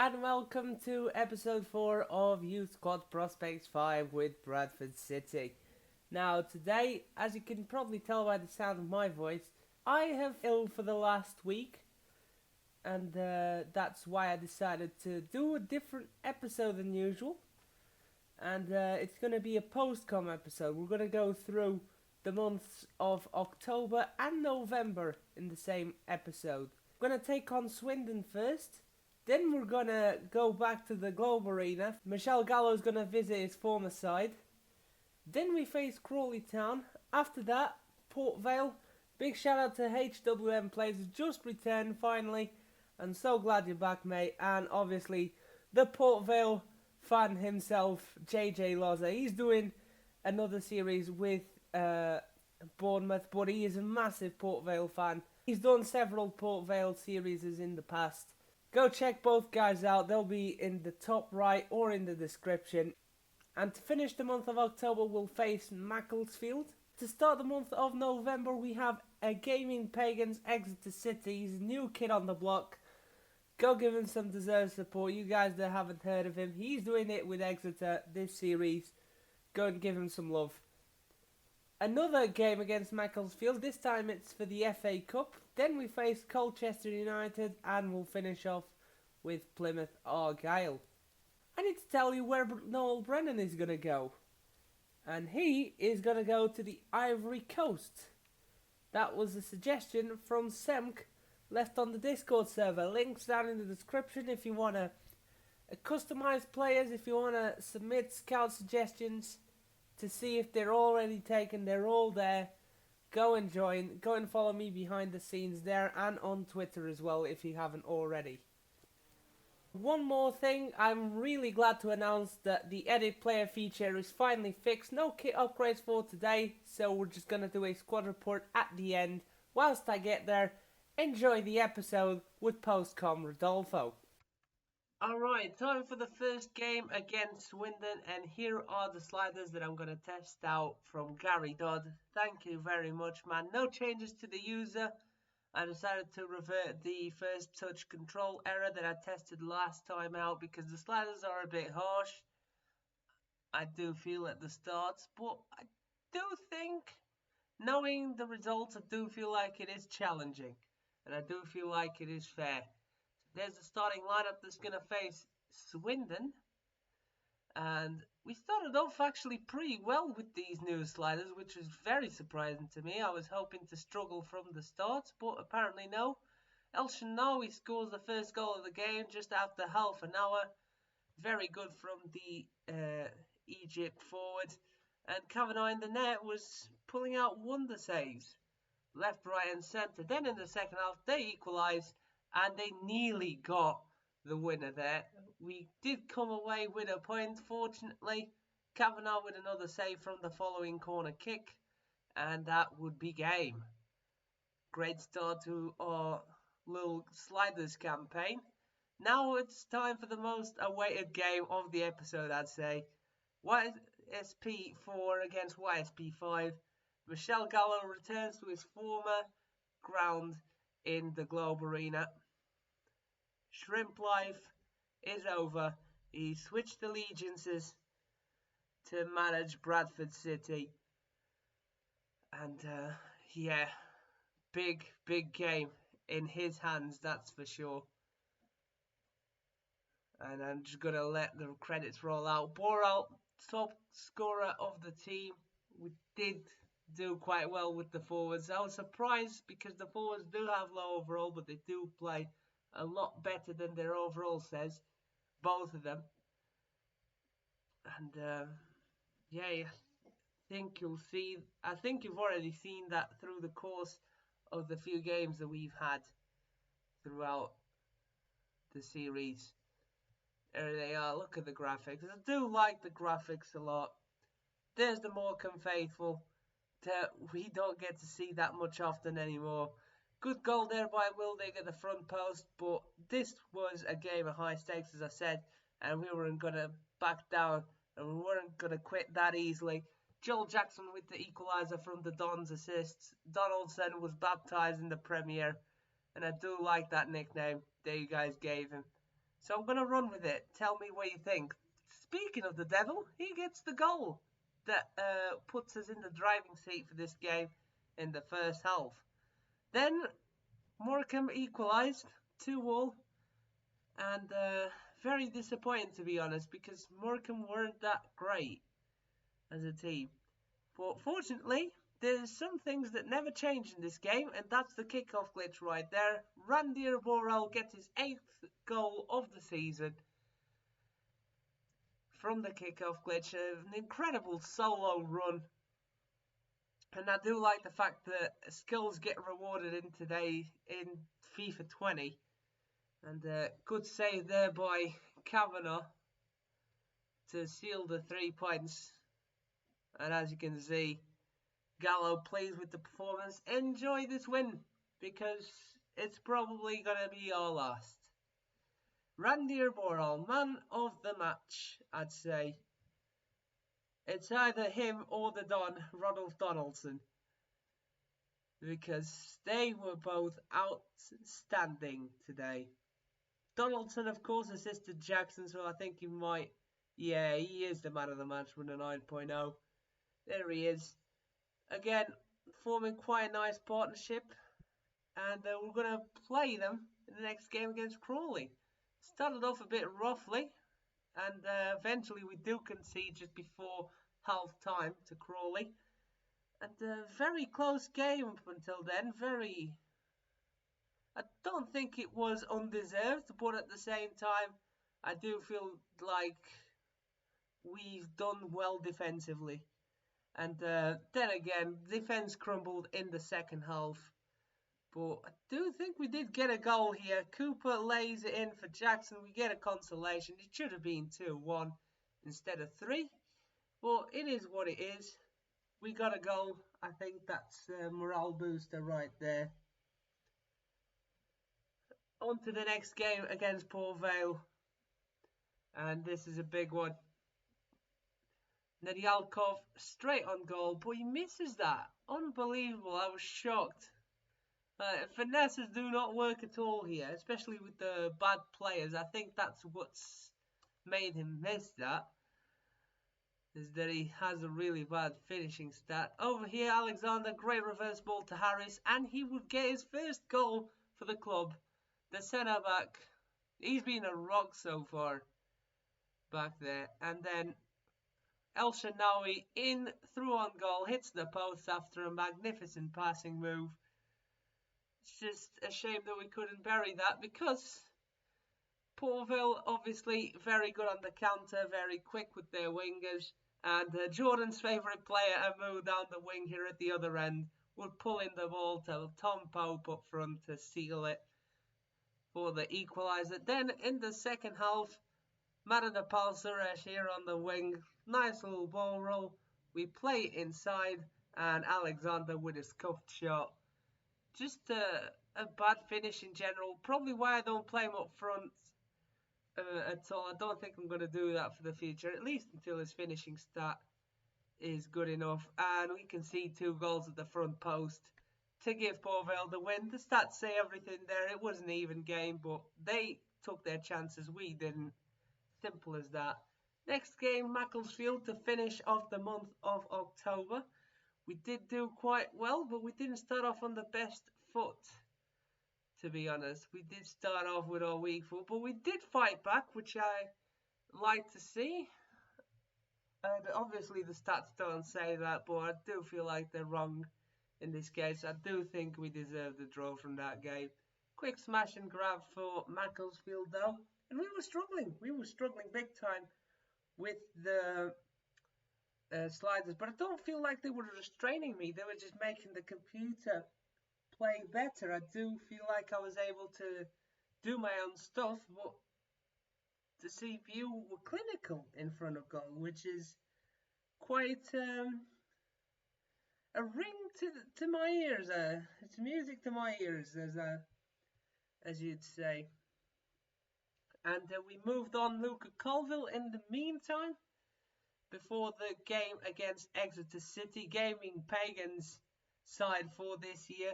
and welcome to episode 4 of Youth Squad Prospects 5 with Bradford City. Now, today, as you can probably tell by the sound of my voice, I have been ill for the last week, and that's why I decided to do a different episode than usual. And it's going to be a post-com episode. We're going to go through the months of October and November in the same episode. We're going to take on Swindon first. Then we're going to go back to the Globe Arena. Michelle Gallo's going to visit his former side. Then we face Crawley Town. After that, Port Vale. Big shout out to HWM Plays, who's just returned finally. I'm so glad you're back, mate. And obviously, the Port Vale fan himself, JJ Loza. He's doing another series with Bournemouth, but he is a massive Port Vale fan. He's done several Port Vale series in the past. Go check both guys out. They'll be in the top right or in the description. And to finish the month of October, we'll face Macclesfield. To start the month of November, we have a Gaming Pagans Exeter City. He's a new kid on the block. Go give him some deserved support. You guys that haven't heard of him, he's doing it with Exeter this series. Go and give him some love. Another game against Macclesfield. This time it's for the FA Cup. Then we face Colchester United and we'll finish off with Plymouth Argyle. I need to tell you where Noel Brennan is going to go. And he is going to go to the Ivory Coast. That was a suggestion from Semk left on the Discord server. Links down in the description if you want to customize players, if you want to submit scout suggestions to see if they're already taken, they're all there. Go and join. Go and follow me behind the scenes there and on Twitter as well if you haven't already. One more thing, I'm really glad to announce that the edit player feature is finally fixed. No kit upgrades for today, so we're just going to do a squad report at the end. Whilst I get there, enjoy the episode with Postcom Rodolfo. Alright, time for the first game against Swindon, and here are the sliders that I'm going to test out from Gary Dodd. Thank you very much, man. No changes to the user. I decided to revert the first touch control error that I tested last time out because the sliders are a bit harsh. I do feel at the start, but I do think, knowing the results, I do feel like it is challenging, and I do feel like it is fair. There's the starting lineup that's going to face Swindon. And we started off actually pretty well with these new sliders, which was very surprising to me. I was hoping to struggle from the start, but apparently no. El Shanawi scores the first goal of the game just after half an hour. Very good from the Egypt forward. And Kavanagh in the net was pulling out wonder saves. Left, right and centre. Then in the second half they equalised. And they nearly got the winner there. We did come away with a point, fortunately. Kavanagh with another save from the following corner kick. And that would be game. Great start to our little sliders campaign. Now it's time for the most awaited game of the episode, I'd say. YSP 4 against YSP 5. Michelle Gallo returns to his former ground in the Globe Arena. Shrimp life is over. He switched allegiances to manage Bradford City. And yeah, big game in his hands, that's for sure. And I'm just going to let the credits roll out. Boral, top scorer of the team. We did do quite well with the forwards. I was surprised because the forwards do have low overall, but they do play a lot better than their overall says, both of them. And yeah, I think you've already seen that through the course of the few games that we've had throughout the series. There they are. Look at the graphics. I do like the graphics a lot. There's the Morecambe faithful that we don't get to see that much often anymore. Good goal there by Wildig at the front post, but this was a game of high stakes, as I said, and we weren't going to back down, and we weren't going to quit that easily. Joel Jackson with the equaliser from the Don's assists. Donaldson was baptised in the Premier, and I do like that nickname that you guys gave him. So I'm going to run with it. Tell me what you think. Speaking of the devil, he gets the goal that puts us in the driving seat for this game in the first half. Then Morecambe equalised 2-2, and very disappointing to be honest, because Morecambe weren't that great as a team. But fortunately, there's some things that never change in this game, and that's the kickoff glitch right there. Randy Borrell gets his 8th goal of the season from the kickoff glitch. An incredible solo run. And I do like the fact that skills get rewarded in today in FIFA 20. And good save there by Kavanagh to seal the 3 points. And as you can see, Gallo pleased with the performance. Enjoy this win, because it's probably going to be our last. Randy Borrell, man of the match, I'd say. It's either him or the Don, Rodolfo Donaldson, because they were both outstanding today. Donaldson, of course, assisted Jackson, so I think he might... Yeah, he is the man of the match with a 9.0. There he is. Again, forming quite a nice partnership. And we're going to play them in the next game against Crawley. Started off a bit roughly, and eventually we do concede just before half time to Crawley. And a very close game up until then. I don't think it was undeserved, but at the same time, I do feel like we've done well defensively. And then again, defense crumbled in the second half. But I do think we did get a goal here. Cooper lays it in for Jackson. We get a consolation. It should have been 2-1 instead of 3. But it is what it is. We got a goal. I think that's a morale booster right there. On to the next game against Port Vale. And this is a big one. Nedyalkov straight on goal, but he misses that. Unbelievable. I was shocked. Finesses do not work at all here, especially with the bad players. I think that's what's made him miss that, is that he has a really bad finishing stat. Over here, Alexander, great reverse ball to Harris, and he would get his first goal for the club. The centre-back, he's been a rock so far back there. And then El Shanawi in through on goal, hits the post after a magnificent passing move. It's just a shame that we couldn't bury that, because Port Vale obviously very good on the counter, very quick with their wingers, and Jordan's favourite player, Amu, down the wing here at the other end, would pull in the ball to Tom Pope up front to seal it for the equaliser. Then in the second half, Marada Palsuresh here on the wing, nice little ball roll, we play inside, and Alexander with his cuffed shot. Just a bad finish in general. Probably why I don't play him up front at all. I don't think I'm going to do that for the future, at least until his finishing stat is good enough. And we can see 2 goals at the front post to give Port Vale the win. The stats say everything there. It was an even game, but they took their chances. We didn't. Simple as that. Next game, Macclesfield, to finish off the month of October. We did do quite well, but we didn't start off on the best foot, to be honest. We did start off with our weak foot, but we did fight back, which I like to see. And obviously the stats don't say that, but I do feel like they're wrong in this case. I do think we deserve the draw from that game. Quick smash and grab for Macclesfield though. And we were struggling. We were struggling big time with the sliders, but I don't feel like they were restraining me. They were just making the computer play better. I do feel like I was able to do my own stuff, but the CPU were clinical in front of goal, which is quite a ring to my ears. It's music to my ears, as you'd say. And we moved on Luca Colville in the meantime, before the game against Exeter City, Gaming Pagans side for this year.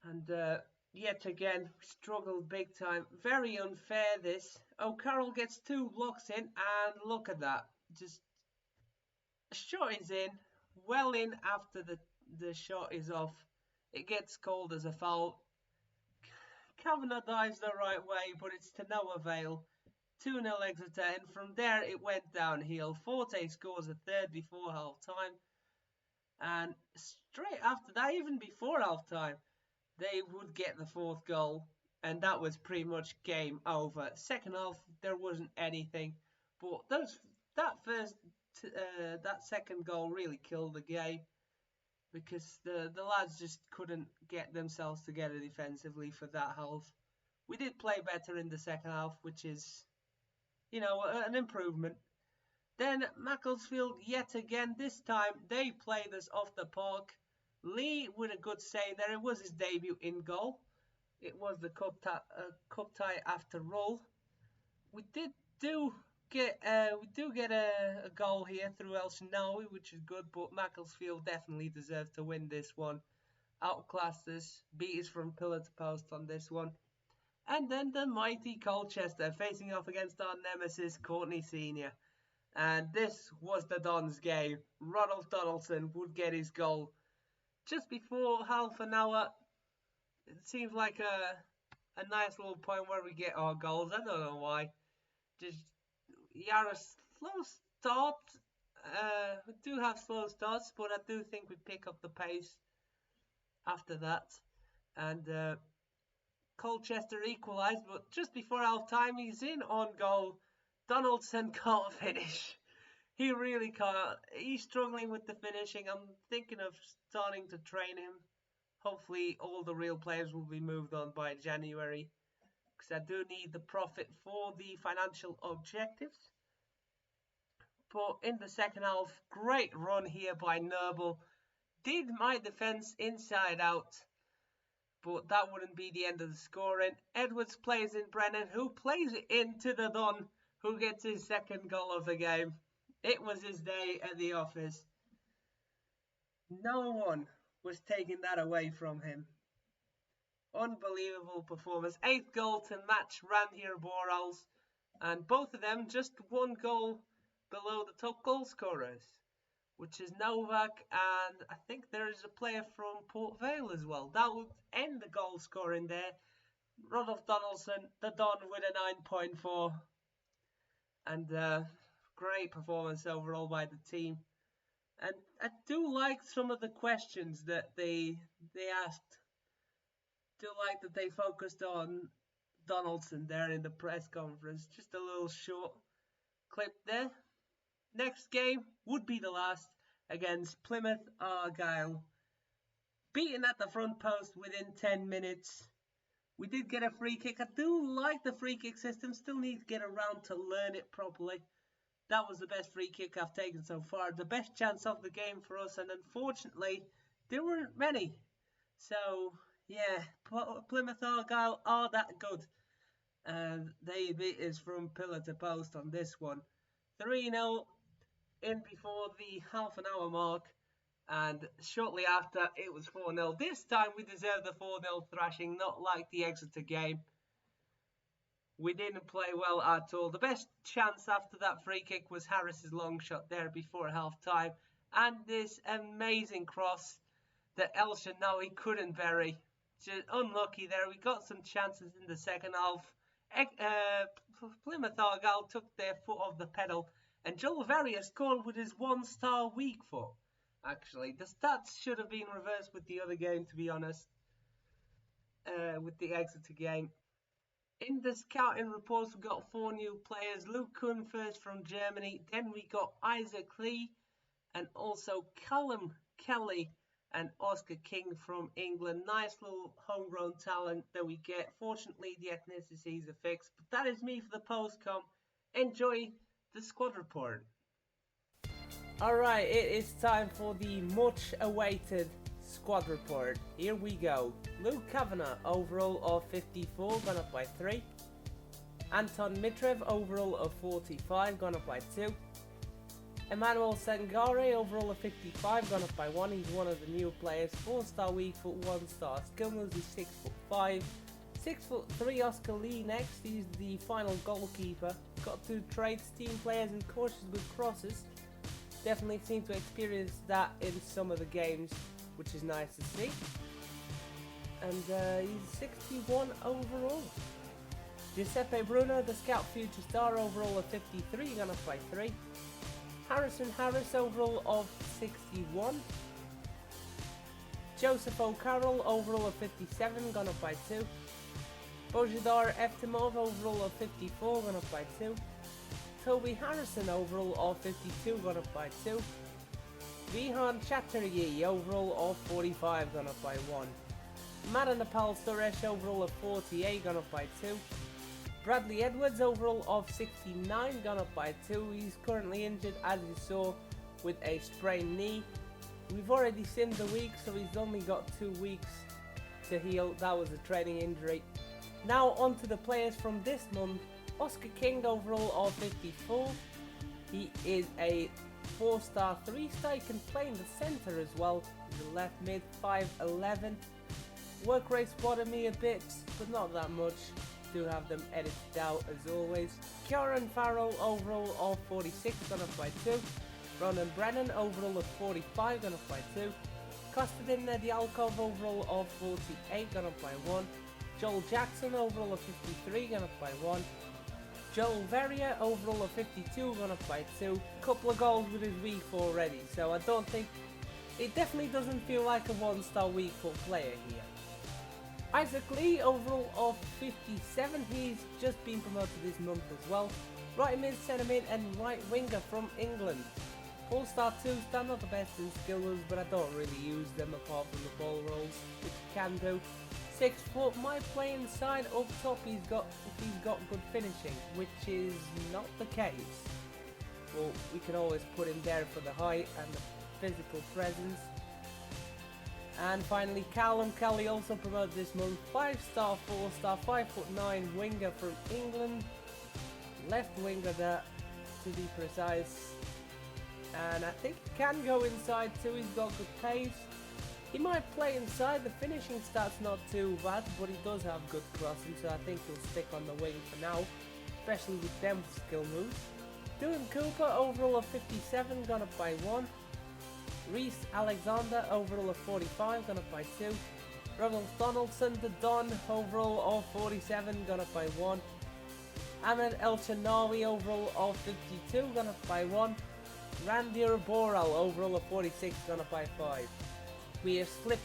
And yet again struggled big time. Very unfair this. O'Carroll gets 2 blocks in, and look at that. Just a shot is in, well in after the shot is off. It gets called as a foul. Kavanagh dives the right way, but it's to no avail. 2-0 Exeter, and from there it went downhill. Forte scores a third before half time, and straight after that, even before half time, they would get the 4th goal, and that was pretty much game over. Second half, there wasn't anything, but that second goal really killed the game because the lads just couldn't get themselves together defensively for that half. We did play better in the second half, which is, an improvement. Then Macclesfield, yet again, this time they played us off the park. Lee with a good save there. It was his debut in goal. It was the cup tie after all. We do get a goal here through El Shinawi, which is good, but Macclesfield definitely deserved to win this one. Outclassed us, beat us from pillar to post on this one. And then the mighty Colchester facing off against our nemesis Courtney Senior. And this was the Dons game. Rodolfo Donaldson would get his goal just before half an hour. It seems like a nice little point where we get our goals. I don't know why. Just a slow start. We do have slow starts, but I do think we pick up the pace after that. And Colchester equalised, but just before half time, he's in on goal. Donaldson can't finish. He really can't. He's struggling with the finishing. I'm thinking of starting to train him. Hopefully all the real players will be moved on by January, because I do need the profit for the financial objectives. But in the second half, great run here by Noble. Did my defence inside out, but that wouldn't be the end of the scoring. Edwards plays in Brennan, who plays it into the Don, who gets his second goal of the game. It was his day at the office. No one was taking that away from him. Unbelievable performance. 8th goal to match Ranhir Borals, and both of them just 1 goal below the top goal scorers, which is Novak, and I think there is a player from Port Vale as well. That would end the goal scoring there. Rodolfo Donaldson, the Don, with a 9.4. And great performance overall by the team. And I do like some of the questions that they asked. Do like that they focused on Donaldson there in the press conference. Just a little short clip there. Next game would be the last against Plymouth Argyle. Beaten at the front post within 10 minutes. We did get a free kick. I do like the free kick system. Still need to get around to learn it properly. That was the best free kick I've taken so far. The best chance of the game for us. And unfortunately, there weren't many. So, yeah, Plymouth Argyle are that good. And they beat us from pillar to post on this one. 3-0 in before the half an hour mark. And shortly after, it was 4-0. This time, we deserved the 4-0 thrashing, not like the Exeter game. We didn't play well at all. The best chance after that free kick was Harris's long shot there before half-time. And this amazing cross that El Shinawi couldn't bury. Just unlucky there. We got some chances in the second half. Plymouth Argyle took their foot off the pedal. And Joel Verrier scored with his 1-star weak foot. Actually, the stats should have been reversed with the other game, to be honest. With the Exeter game. In the scouting reports, we got 4 new players. Luke Kuhn first from Germany. Then we got Isaac Lee. And also Callum Kelly and Oscar King from England. Nice little homegrown talent that we get. Fortunately, the ethnicities are fixed. But that is me for the postcom. Enjoy the squad report. Alright, it is time for the much awaited squad report. Here we go. Luke Kavanagh, overall of 54, gone up by 3. Anton Mitrev, overall of 45, gone up by 2. Emmanuel Sangare, overall of 55, gone up by 1. He's one of the new players. 4-star weak foot, 1-star skill moves. He's 6'5". 6'3" Oscar Lee next. He's the final goalkeeper. Got 2 traits, team players and cautious with crosses. Definitely seem to experience that in some of the games, which is nice to see. And he's 61 overall. Giuseppe Bruno, the scout future star, overall of 53, gone up by 3. Harrison Harris, overall of 61. Joseph O'Carroll, overall of 57, gone up by 2. Bojidar Eftimov, overall of 54, gone up by 2. Toby Harrison, overall of 52, gone up by 2. Vihan Chatterjee, overall of 45, gone up by 1. Madanapal Suresh, overall of 48, gone up by 2. Bradley Edwards, overall of 69, gone up by 2. He's currently injured, as you saw, with a sprained knee. We've already seen the week, so he's only got 2 weeks to heal. That was a training injury. Now on to the players from this month. Oscar King, overall of 54. He is a 4-star, 3-star. He can play in the centre as well. He's a left mid, 5'11". Work rate spotted me a bit, but not that much. Do have them edited out as always. Kieran Farrell, overall of 46, gone up by 2. Ronan Brennan, overall of 45, gone up by 2. Kostadin Nedialkov, overall of 48, gone up by 1. Joel Jackson, overall of 53, gone up by 1. Joel Verrier, overall of 52, gone up by 2. Couple of goals with his week 4 already, so I don't think... It definitely doesn't feel like a 1-star week 4 player here. Isaac Lee, overall of 57, he's just been promoted this month as well. Right mid, centre mid and right winger from England. All-star 2-star, not the best in skill moves, but I don't really use them apart from the ball rolls, which you can do. 6 foot, might play inside. Up top he's got good finishing, which is not the case. Well, we can always put him there for the height and the physical presence. And finally, Callum Kelly, also promoted this month. 5-star, 4-star, 5'9" winger from England. Left winger there, to be precise. And I think he can go inside too. He's got good pace. He might play inside. The finishing stat's not too bad, but he does have good crossing, so I think he'll stick on the wing for now, especially with them skill moves. Dylan Cooper, overall of 57, gone up by 1. Reese Alexander, overall of 45, gone up by 2. Ronald Donaldson, the Don, overall of 47, gone up by 1. Ahmed El Chanawi, overall of 52, gone up by 1. Randir Boral, overall of 46, gone up by 5. We have slipped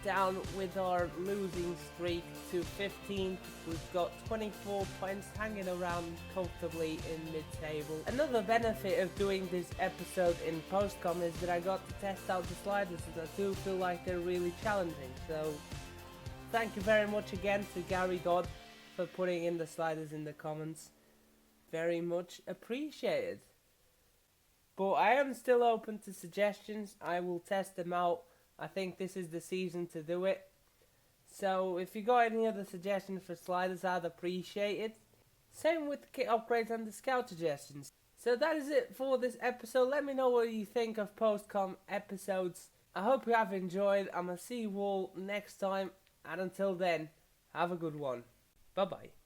down with our losing streak to 15. We've got 24 points, hanging around comfortably in mid-table. Another benefit of doing this episode in postcom is that I got to test out the sliders, and I do feel like they're really challenging. So thank you very much again to Gary Dodd for putting in the sliders in the comments. Very much appreciated. But I am still open to suggestions. I will test them out. I think this is the season to do it. So if you got any other suggestions for sliders, I'd appreciate it. Same with the kit upgrades and the scout suggestions. So that is it for this episode. Let me know what you think of postcom episodes. I hope you have enjoyed. I'm going to see you all next time. And until then, have a good one. Bye bye.